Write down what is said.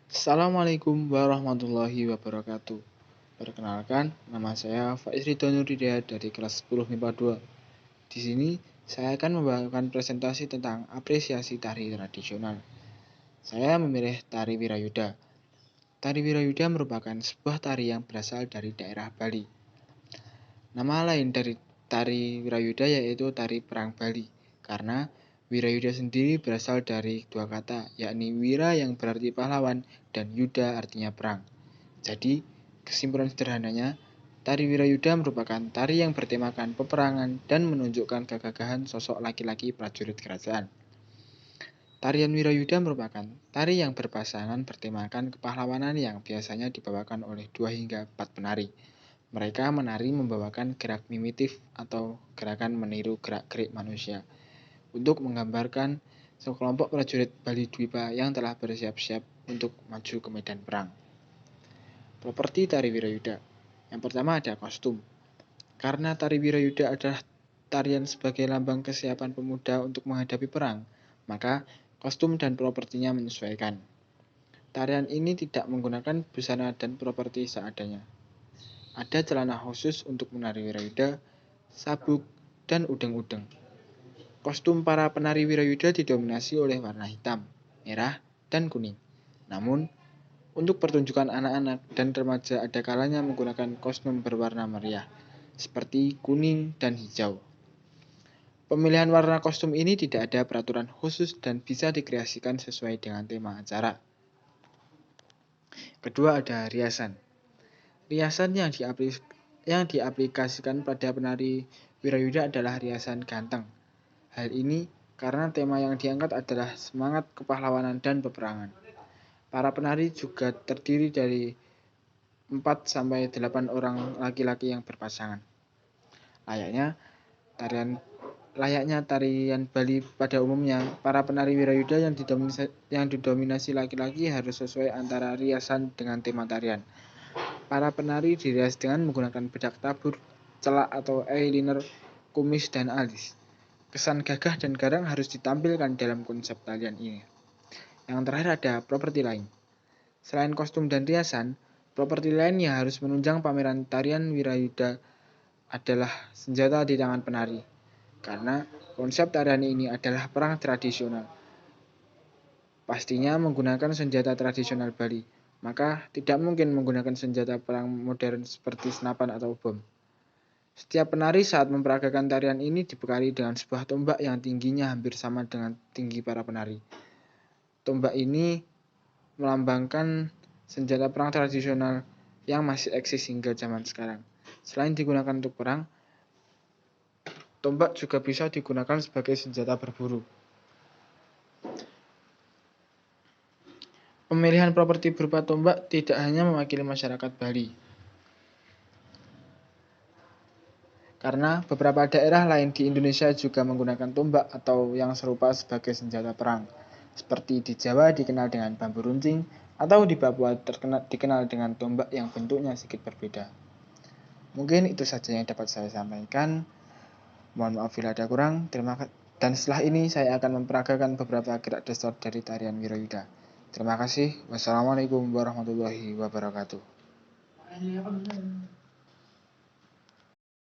Assalamualaikum warahmatullahi wabarakatuh. Perkenalkan, nama saya Faiz Ridho Nurhidayat dari kelas 10 MIPA 2. Di sini, saya akan membawakan presentasi tentang apresiasi tari tradisional. Saya memilih tari Wirayuda. Tari Wirayuda merupakan sebuah tari yang berasal dari daerah Bali. Nama lain dari tari Wirayuda yaitu tari perang Bali, karena Wirayuda sendiri berasal dari dua kata, yakni Wira yang berarti pahlawan dan Yuda artinya perang. Jadi, kesimpulan sederhananya, tari Wirayuda merupakan tari yang bertemakan peperangan dan menunjukkan kegagahan sosok laki-laki prajurit kerajaan. Tarian Wirayuda merupakan tari yang berpasangan bertemakan kepahlawanan yang biasanya dibawakan oleh 2 hingga 4 penari. Mereka menari membawakan gerak mimitif atau gerakan meniru gerak-gerik manusia untuk menggambarkan sekelompok prajurit Bali Dwipa yang telah bersiap-siap untuk maju ke medan perang. Properti tari Wirayuda. Yang pertama ada kostum. Karena tari Wirayuda adalah tarian sebagai lambang kesiapan pemuda untuk menghadapi perang, maka kostum dan propertinya menyesuaikan. Tarian ini tidak menggunakan busana dan properti seadanya. Ada celana khusus untuk menari Wirayuda, sabuk, dan udeng-udeng. Kostum para penari Wirayuda didominasi oleh warna hitam, merah, dan kuning. Namun, untuk pertunjukan anak-anak dan remaja ada kalanya menggunakan kostum berwarna meriah, seperti kuning dan hijau. Pemilihan warna kostum ini tidak ada peraturan khusus dan bisa dikreasikan sesuai dengan tema acara. Kedua ada riasan. Riasan yang diaplikasikan pada penari Wirayuda adalah riasan ganteng. Hal ini karena tema yang diangkat adalah semangat kepahlawanan dan peperangan. Para penari juga terdiri dari 4-8 orang laki-laki yang berpasangan. Layaknya tarian Bali pada umumnya, para penari Wirayuda yang didominasi laki-laki harus sesuai antara riasan dengan tema tarian. Para penari dirias dengan menggunakan bedak tabur, celak atau eyeliner, kumis, dan alis. Kesan gagah dan garang harus ditampilkan dalam konsep tarian ini. Yang terakhir ada properti lain. Selain kostum dan riasan, properti lain yang harus menunjang pameran tarian Wirayuda adalah senjata di tangan penari. Karena konsep tarian ini adalah perang tradisional. Pastinya menggunakan senjata tradisional Bali, maka tidak mungkin menggunakan senjata perang modern seperti senapan atau bom. Setiap penari saat memperagakan tarian ini dibekali dengan sebuah tombak yang tingginya hampir sama dengan tinggi para penari. Tombak ini melambangkan senjata perang tradisional yang masih eksis hingga zaman sekarang. Selain digunakan untuk perang, tombak juga bisa digunakan sebagai senjata berburu. Pemilihan properti berupa tombak tidak hanya mewakili masyarakat Bali, karena beberapa daerah lain di Indonesia juga menggunakan tombak atau yang serupa sebagai senjata perang. Seperti di Jawa dikenal dengan bambu runcing, atau di Papua dikenal dengan tombak yang bentuknya sedikit berbeda. Mungkin itu saja yang dapat saya sampaikan. Mohon maaf bila ada kurang. Dan setelah ini saya akan memperagakan beberapa gerak dasar dari tarian Wirayuda. Terima kasih. Wassalamualaikum warahmatullahi wabarakatuh.